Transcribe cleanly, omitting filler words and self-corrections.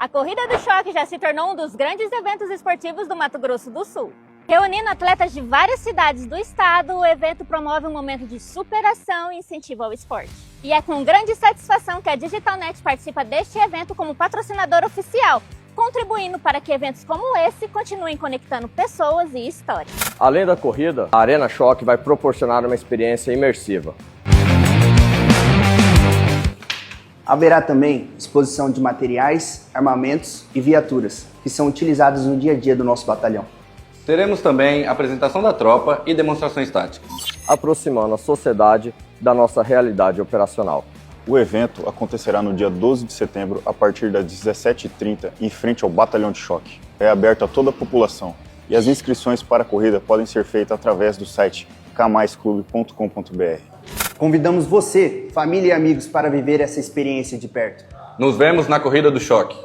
A Corrida do Choque já se tornou um dos grandes eventos esportivos do Mato Grosso do Sul. Reunindo atletas de várias cidades do estado, o evento promove um momento de superação e incentivo ao esporte. E é com grande satisfação que a DigitalNet participa deste evento como patrocinador oficial, contribuindo para que eventos como esse continuem conectando pessoas e histórias. Além da corrida, a Arena Choque vai proporcionar uma experiência imersiva. Haverá também exposição de materiais, armamentos e viaturas, que são utilizados no dia a dia do nosso batalhão. Teremos também apresentação da tropa e demonstrações táticas, aproximando a sociedade da nossa realidade operacional. O evento acontecerá no dia 12 de setembro, a partir das 17h30, em frente ao Batalhão de Choque. É aberto a toda a população e as inscrições para a corrida podem ser feitas através do site kmaisclube.com.br. Convidamos você, família e amigos, para viver essa experiência de perto. Nos vemos na Corrida do Choque.